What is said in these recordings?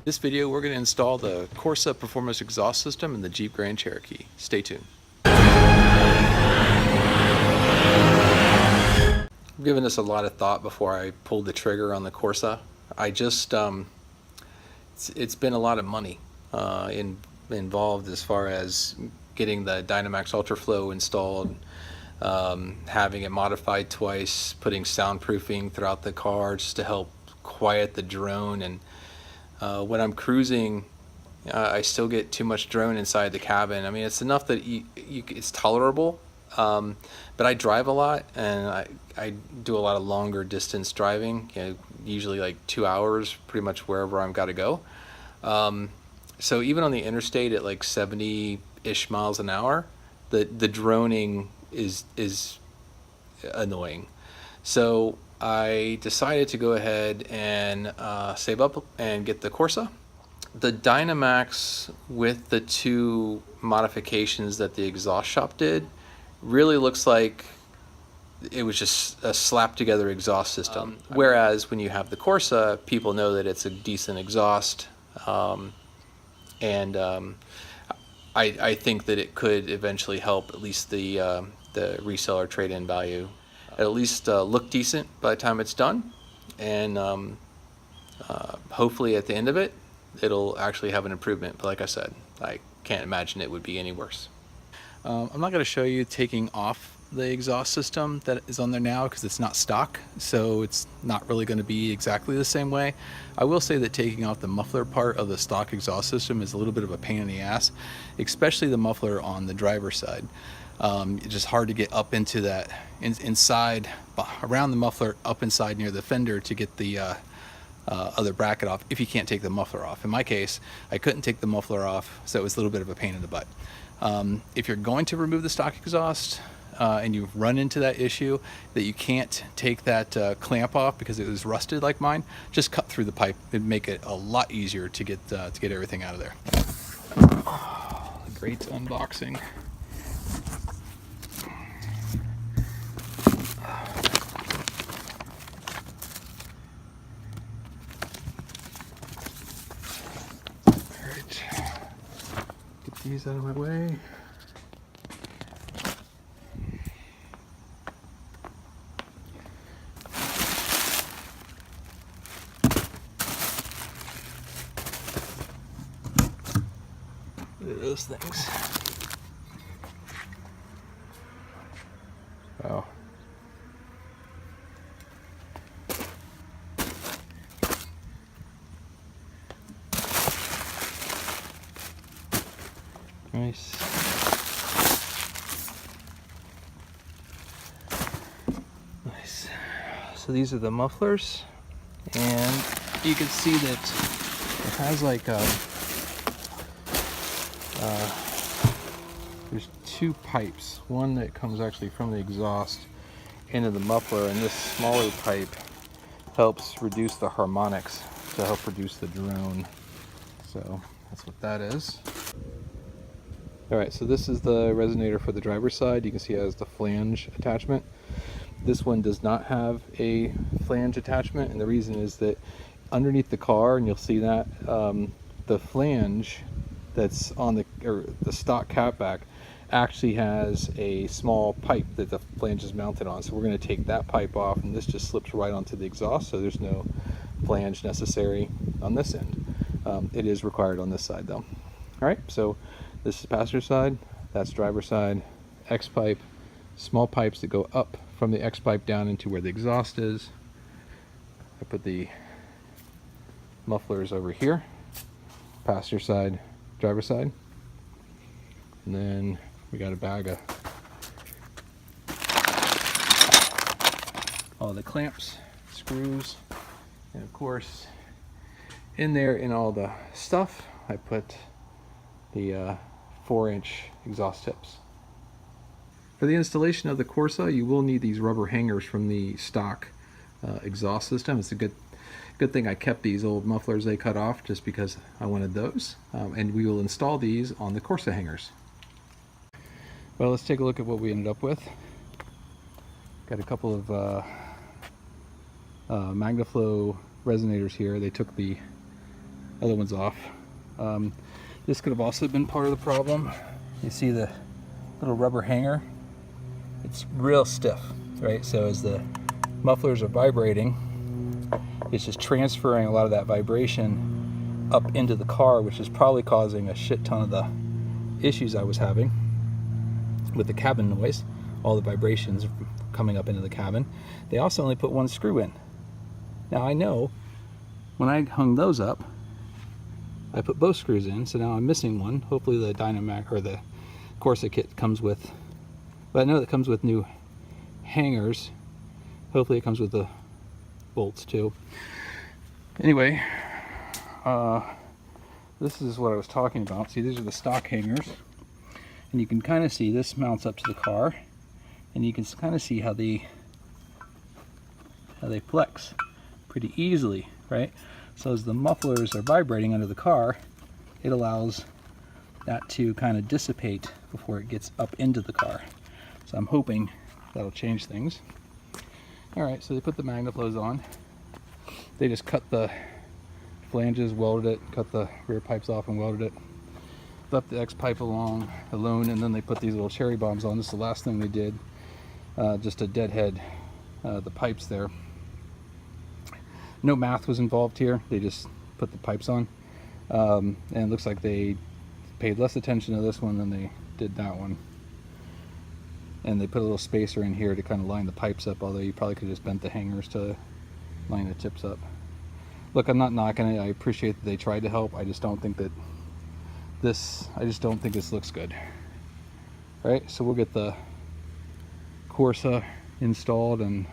This video we're going to install the Corsa performance exhaust system in the Jeep Grand Cherokee. Stay tuned. I've given this a lot of thought before I pulled the trigger on the Corsa. It's been a lot of money involved as far as getting the Dynomax Ultraflow installed, having it modified twice, putting soundproofing throughout the car just to help quiet the drone. And when I'm cruising, I still get too much drone inside the cabin. I mean, it's enough that it's tolerable, but I drive a lot, and I do a lot of longer distance driving, usually like 2 hours, pretty much wherever I've got to go. So even on the interstate at like 70-ish miles an hour, the droning is annoying. So I decided to go ahead and save up and get the Corsa. The Dynomax with the two modifications that the exhaust shop did really looks like it was just a slapped together exhaust system. Whereas when you have the Corsa, people know that it's a decent exhaust, I think that it could eventually help at least the reseller trade-in value at least look decent by the time it's done, and hopefully at the end of it it'll actually have an improvement. But like I said, I can't imagine it would be any worse. I'm not going to show you taking off the exhaust system that is on there now because it's not stock, so it's not really going to be exactly the same way. I will say that taking off the muffler part of the stock exhaust system is a little bit of a pain in the ass, especially the muffler on the driver's side. It's just hard to get up into that inside, around the muffler, up inside near the fender to get the other bracket off if you can't take the muffler off. In my case, I couldn't take the muffler off, so it was a little bit of a pain in the butt. If you're going to remove the stock exhaust and you run into that issue that you can't take that clamp off because it was rusted like mine, just cut through the pipe. It'd make it a lot easier to get everything out of there. Oh, great unboxing. These out of my way. Look at those things. Wow. Nice. Nice. So these are the mufflers, and you can see that it has like there's two pipes. One that comes actually from the exhaust into the muffler, and this smaller pipe helps reduce the harmonics to help reduce the drone. So that's what that is. Alright, so this is the resonator for the driver's side. You can see it has the flange attachment. This one does not have a flange attachment, and the reason is that underneath the car, and you'll see that, the flange that's on the stock catback actually has a small pipe that the flange is mounted on. So we're going to take that pipe off, and this just slips right onto the exhaust, so there's no flange necessary on this end. It is required on this side though. Alright, so this is passenger side, that's driver side, X pipe, small pipes that go up from the X pipe down into where the exhaust is. I put the mufflers over here, passenger side, driver side, and then we got a bag of all the clamps, screws, and of course in there in all the stuff I put the 4-inch exhaust tips. For the installation of the Corsa, you will need these rubber hangers from the stock exhaust system. It's a good thing I kept these old mufflers they cut off just because I wanted those. And we will install these on the Corsa hangers. Well, let's take a look at what we ended up with. Got a couple of Magnaflow resonators here. They took the Other one's off. This could have also been part of the problem. You see the little rubber hanger? It's real stiff, right? So as the mufflers are vibrating, it's just transferring a lot of that vibration up into the car, which is probably causing a shit ton of the issues I was having with the cabin noise, all the vibrations coming up into the cabin. They also only put one screw in. Now I know when I hung those up, I put both screws in, so now I'm missing one. Hopefully the Dynomax or the Corsa kit comes with, but I know it comes with new hangers. Hopefully it comes with the bolts too. Anyway, this is what I was talking about. See, these are the stock hangers, and you can kind of see this mounts up to the car, and you can kind of see how they flex pretty easily, right? So as the mufflers are vibrating under the car, it allows that to kind of dissipate before it gets up into the car. So I'm hoping that'll change things. All right, so they put the Magnaflows on. They just cut the flanges, welded it, cut the rear pipes off and welded it. Left the X pipe alone, and then they put these little cherry bombs on. This is the last thing they did, just to deadhead the pipes there. No math was involved here. They just put the pipes on, and it looks like they paid less attention to this one than they did that one. And they put a little spacer in here to kind of line the pipes up, although you probably could have just bent the hangers to line the tips up. Look, I'm not knocking it. I appreciate that they tried to help. I just don't think that this looks good. All right, so we'll get the Corsa installed, and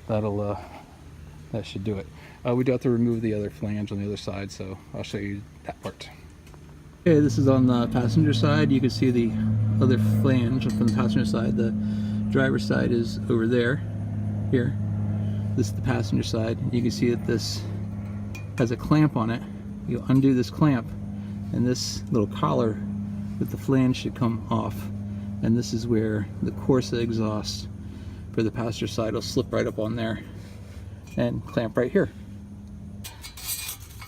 that should do it. We do have to remove the other flange on the other side, so I'll show you that part. Okay, this is on the passenger side. You can see the other flange from the passenger side. The driver's side is over there, here. This is the passenger side. You can see that this has a clamp on it. You undo this clamp, and this little collar with the flange should come off. And this is where the Corsa exhaust for the passenger side will slip right up on there and clamp right here.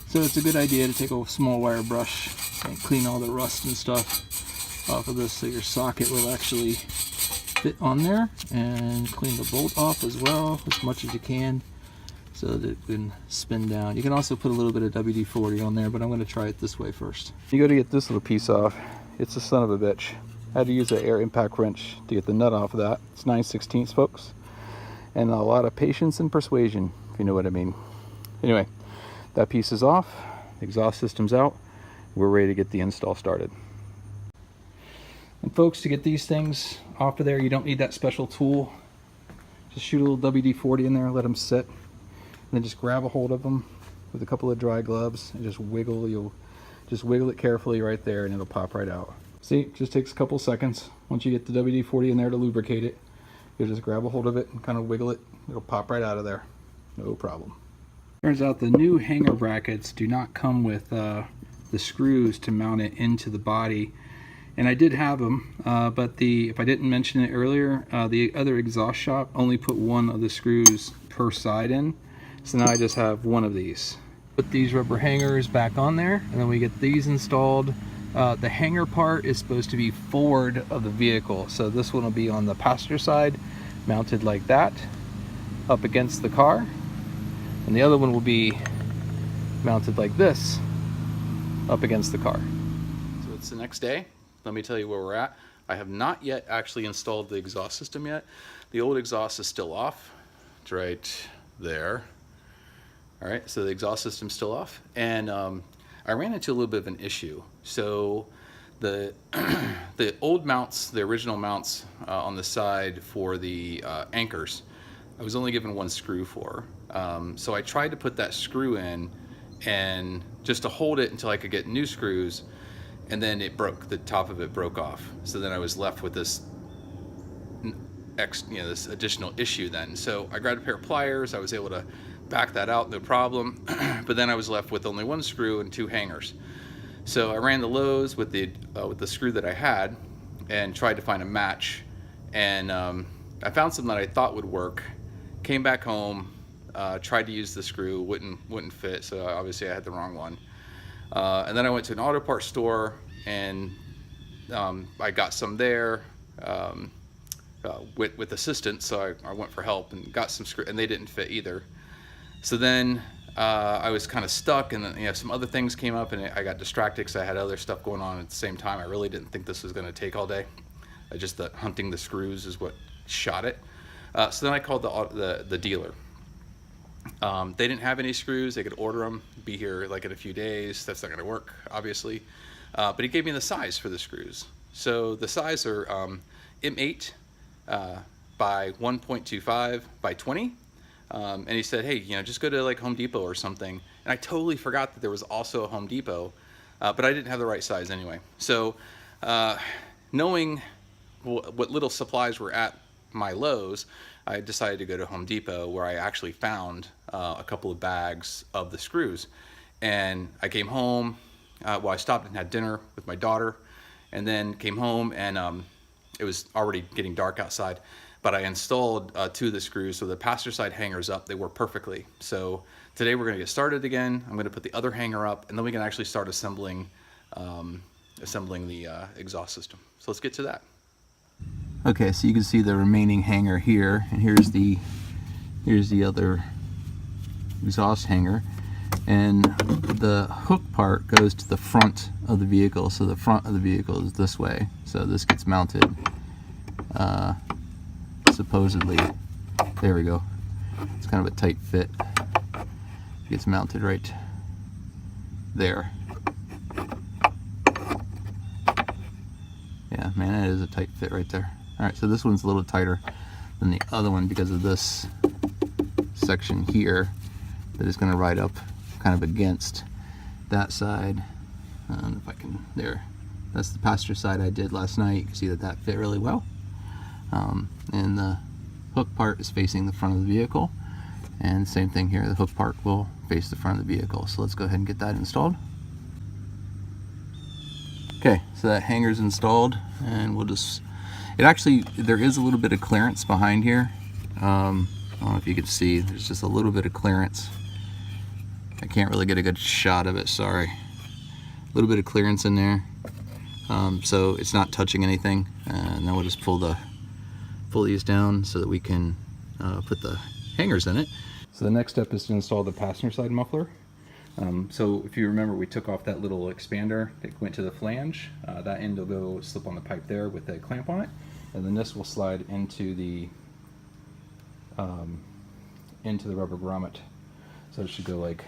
So it's a good idea to take a small wire brush and clean all the rust and stuff off of this, so your socket will actually fit on there, and clean the bolt off as well as much as you can so that it can spin down. You can also put a little bit of WD-40 on there, but I'm going to try it this way first. You go to get this little piece off. It's a son of a bitch. I had to use an air impact wrench to get the nut off of that. It's 9/16, folks, and a lot of patience and persuasion, if you know what I mean. Anyway, that piece is off, the exhaust system's out, we're ready to get the install started. And folks, to get these things off of there, you don't need that special tool. Just shoot a little WD-40 in there, let them sit, and then just grab a hold of them with a couple of dry gloves and just wiggle. You'll just wiggle it carefully right there, and it'll pop right out. See, it just takes a couple seconds. Once you get the WD-40 in there to lubricate it, you'll just grab a hold of it and kind of wiggle it. It'll pop right out of there, no problem. Turns out the new hanger brackets do not come with the screws to mount it into the body. And I did have them, but if I didn't mention it earlier, the other exhaust shop only put one of the screws per side in. So now I just have one of these. Put these rubber hangers back on there, and then we get these installed. The hanger part is supposed to be forward of the vehicle. So this one will be on the passenger side, mounted like that, up against the car. And the other one will be mounted like this, up against the car. So it's the next day. Let me tell you where we're at. I have not yet actually installed the exhaust system yet. The old exhaust is still off. It's right there. All right, so the exhaust system's still off. And I ran into a little bit of an issue. So the old mounts, the original mounts on the side for the anchors, I was only given one screw for. So I tried to put that screw in, and just to hold it until I could get new screws, and then it broke. The top of it broke off. So then I was left with this this additional issue then. So I grabbed a pair of pliers. I was able to back that out, no problem. But then I was left with only one screw and two hangers. So I ran the Lowe's with the screw that I had and tried to find a match. And I found something that I thought would work. Came back home, tried to use the screw, wouldn't fit, so obviously I had the wrong one. And then I went to an auto parts store, and I got some there with assistance, so I went for help and got some screws, and they didn't fit either. So then I was kind of stuck, and then some other things came up, and I got distracted because I had other stuff going on at the same time. I really didn't think this was going to take all day. Just that hunting the screws is what shot it. So then I called the dealer. They didn't have any screws. They could order them, be here like in a few days. That's not going to work, obviously. But he gave me the size for the screws. So the size are M8 by 1.25 by 20. And he said, hey, just go to like Home Depot or something. And I totally forgot that there was also a Home Depot, but I didn't have the right size anyway. So knowing what little supplies were at my Lowe's, I decided to go to Home Depot, where I actually found a couple of bags of the screws. And I came home, I stopped and had dinner with my daughter, and then came home, and it was already getting dark outside, but I installed 2 of the screws, so the passenger side hangers up, they work perfectly. So today we're gonna get started again. I'm gonna put the other hanger up, and then we can actually start assembling the exhaust system. So let's get to that. Okay, so you can see the remaining hanger here, and here's the other exhaust hanger, and the hook part goes to the front of the vehicle. So the front of the vehicle is this way. So this gets mounted, supposedly, there we go. It's kind of a tight fit. It gets mounted right there. Yeah, man, that is a tight fit right there. Alright, so this one's a little tighter than the other one because of this section here that is going to ride up kind of against that side. If I can, there. That's the passenger side I did last night. You can see that fit really well. And the hook part is facing the front of the vehicle. And same thing here, the hook part will face the front of the vehicle. So let's go ahead and get that installed. Okay, so that hanger's installed, and we'll just, there is a little bit of clearance behind here. I don't know if you can see, there's just a little bit of clearance. I can't really get a good shot of it, sorry. A little bit of clearance in there. So it's not touching anything. And then we'll just pull these down so that we can put the hangers in it. So the next step is to install the passenger side muffler. So if you remember, we took off that little expander that went to the flange. That end will go slip on the pipe there with a clamp on it, and then this will slide into the rubber grommet. So it should go like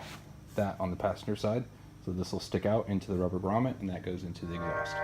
that on the passenger side. So this will stick out into the rubber grommet, and that goes into the exhaust.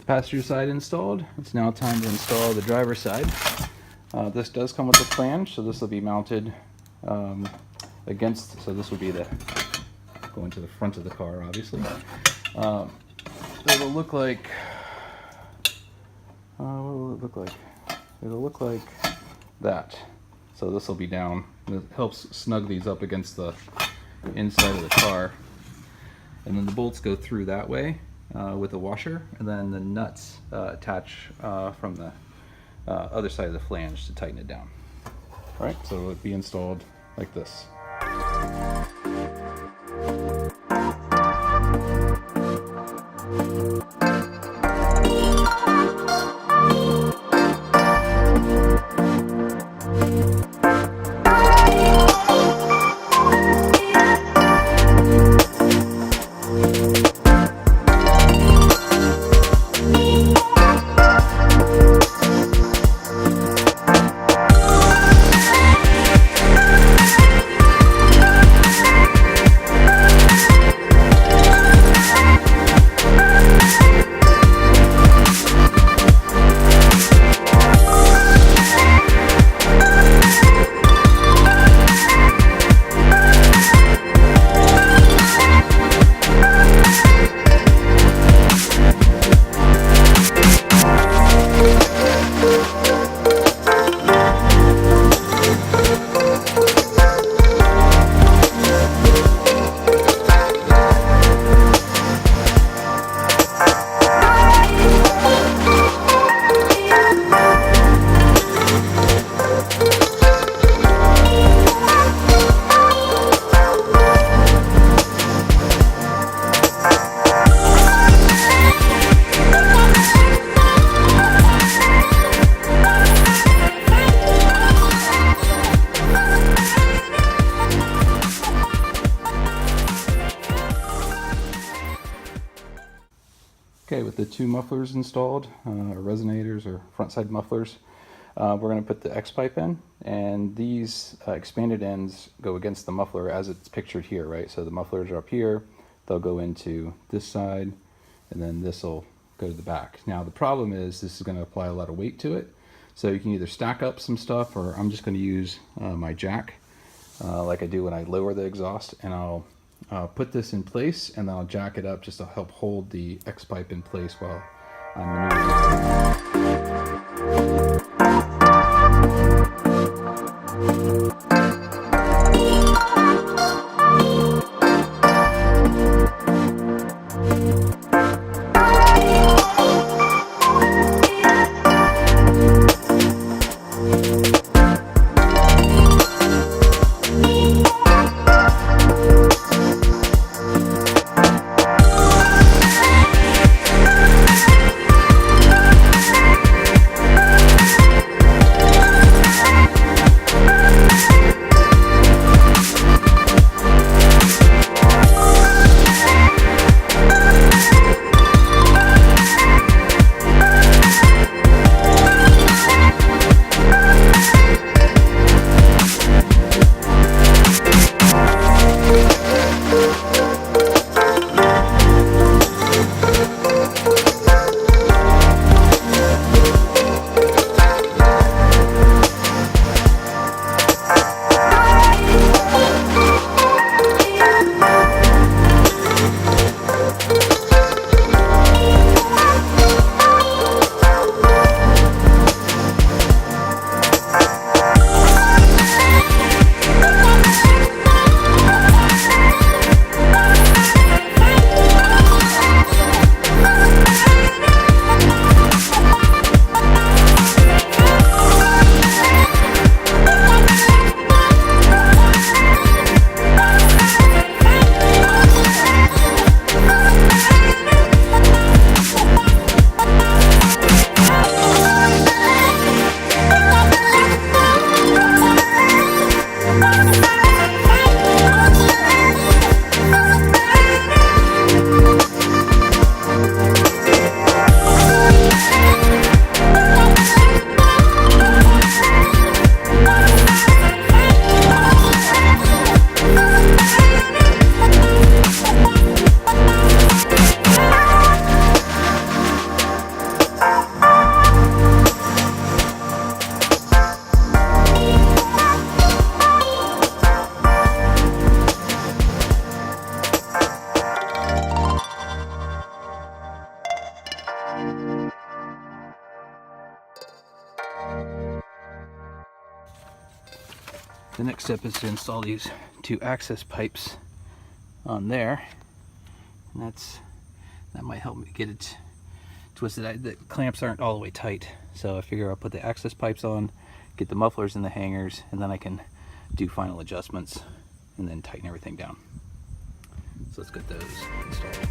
Passenger side installed. It's now time to install the driver's side. This does come with a flange, so this will be mounted against, so this will be going to the front of the car, obviously. It'll look like, what will it look like? It'll look like that. So this will be down And it helps snug these up against the inside of the car. And then the bolts go through that way with a washer, and then the nuts attach from the other side of the flange to tighten it down. All right, so it'll be installed like this. Okay, with the two mufflers installed, or resonators or front side mufflers, we're going to put the X-pipe in, and these expanded ends go against the muffler as it's pictured here, right? So the mufflers are up here, they'll go into this side, and then this will go to the back. Now the problem is this is going to apply a lot of weight to it, so you can either stack up some stuff, or I'm just going to use my jack like I do when I lower the exhaust, and I'll put this in place, and then I'll jack it up just to help hold the X-pipe in place while I'm maneuvering. The next step is to install these 2 access pipes on there, and that might help me get it twisted. The clamps aren't all the way tight, so I figure I'll put the access pipes on, get the mufflers in the hangers, and then I can do final adjustments and then tighten everything down. So let's get those installed.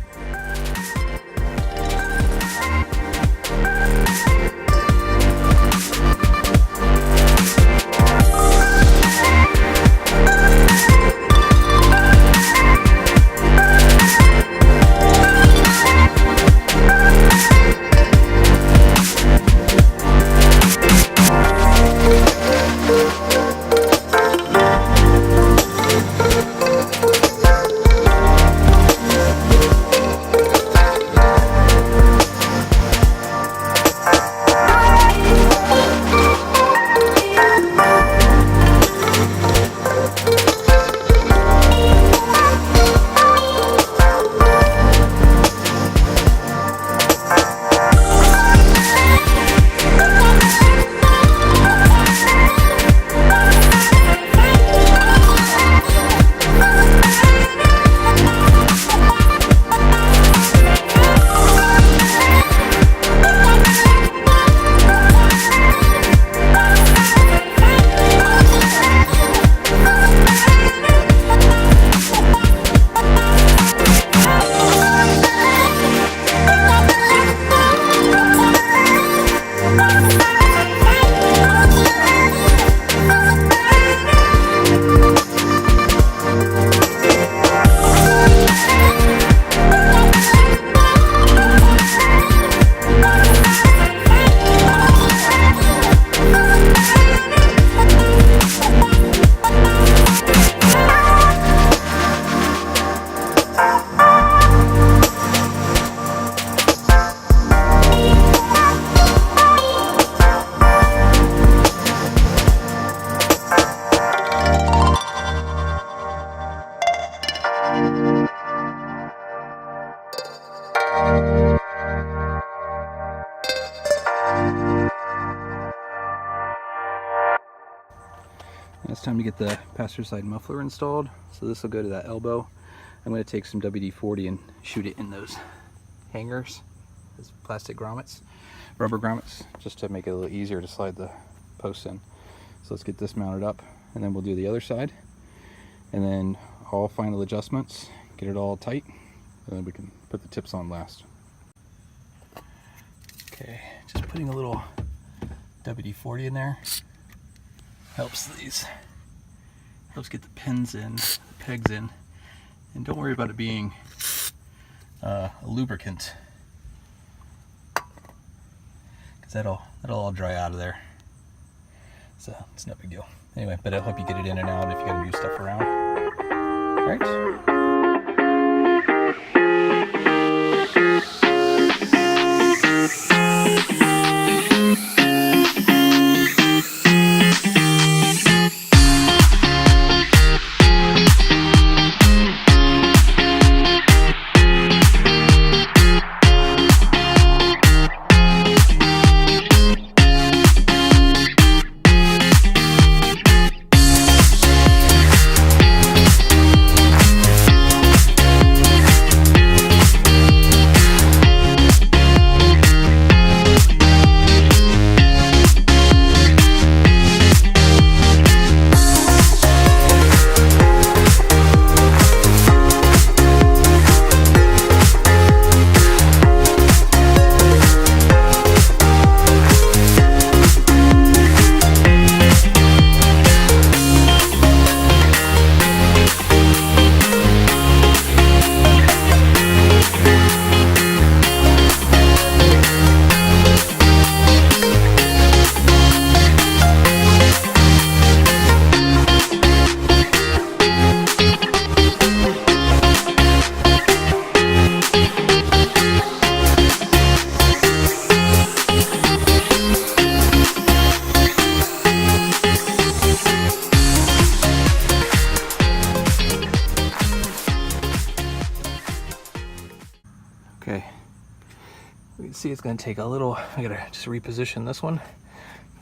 Now it's time to get the passenger side muffler installed. So this will go to that elbow. I'm going to take some WD-40 and shoot it in those hangers, those plastic grommets, rubber grommets, just to make it a little easier to slide the posts in. So let's get this mounted up, and then we'll do the other side, and then all final adjustments, get it all tight, and then we can put the tips on last. Okay, just putting a little WD-40 in there helps get the pins in, the pegs in, and don't worry about it being a lubricant, because that'll all dry out of there, so it's no big deal. Anyway, but it'll help you get it in and out if you gotta move stuff around. All right. Okay, we can see it's going to take a little, I gotta just reposition this one,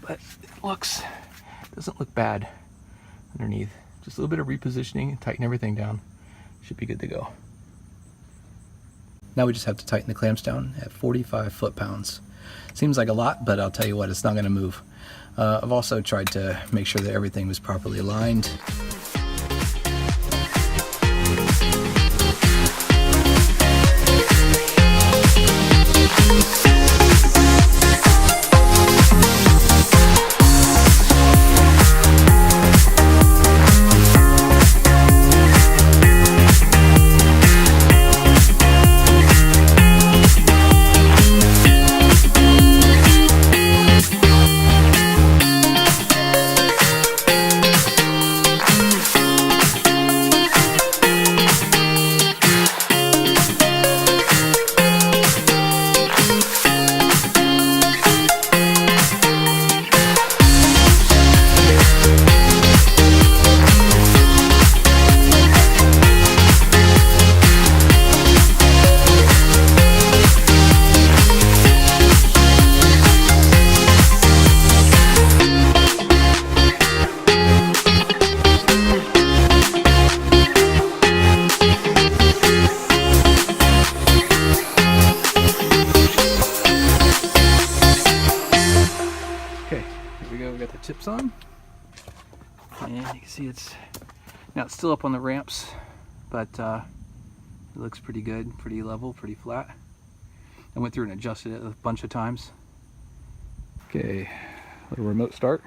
but it doesn't look bad. underneath. Just a little bit of repositioning, tighten everything down. Should be good to go. Now we just have to tighten the clamps down at 45 foot-pounds. Seems like a lot, but I'll tell you what, it's not going to move. I've also tried to make sure that everything was properly aligned. We got the tips on, and you can see it's still up on the ramps, but it looks pretty good, pretty level, pretty flat. I went through and adjusted it a bunch of times. Okay, little remote start.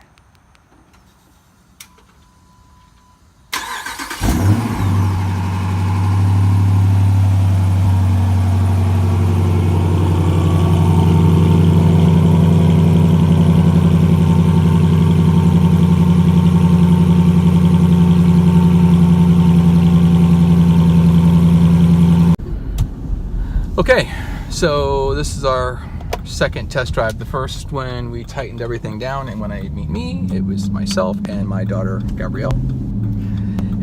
Okay, so this is our second test drive. The first when we tightened everything down, and when I meet me, it was myself and my daughter Gabrielle.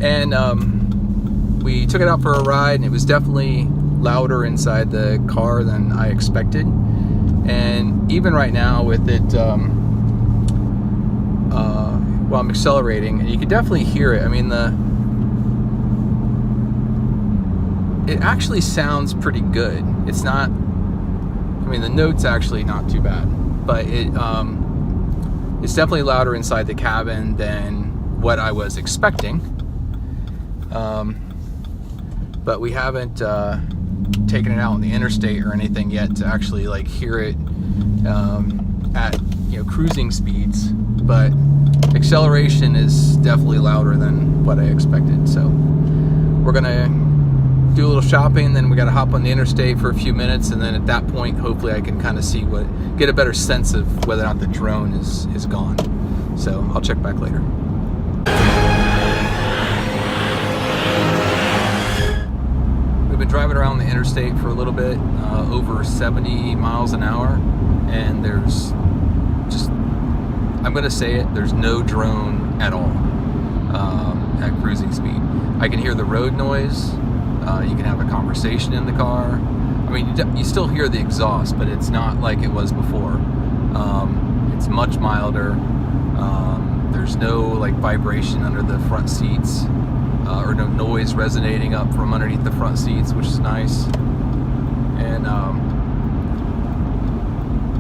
And we took it out for a ride, and it was definitely louder inside the car than I expected. And even right now with it, while I'm accelerating, you can definitely hear it. I mean, it actually sounds pretty good. It's not, I mean, the note's actually not too bad, but it's definitely louder inside the cabin than what I was expecting. But we haven't taken it out on the interstate or anything yet to actually like hear it at cruising speeds, but acceleration is definitely louder than what I expected. So we're gonna do a little shopping, then we got to hop on the interstate for a few minutes, and then at that point hopefully I can kind of get a better sense of whether or not the drone is gone. So I'll check back later. We've been driving around the interstate for a little bit, over 70 miles an hour, and there's just, I'm gonna say it, there's no drone at all at cruising speed. I can hear the road noise. You can have a conversation in the car. I mean, you still hear the exhaust, but it's not like it was before. It's much milder. There's no like vibration under the front seats, or no noise resonating up from underneath the front seats, which is nice. And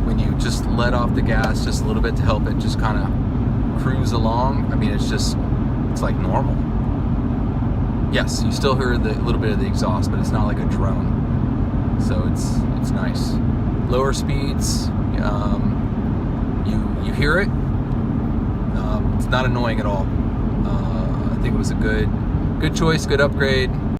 when you just let off the gas just a little bit to help it just kind of cruise along, I mean, it's like normal. Yes, you still hear a little bit of the exhaust, but it's not like a drone. So it's nice. Lower speeds, you hear it. It's not annoying at all. I think it was a good choice, good upgrade.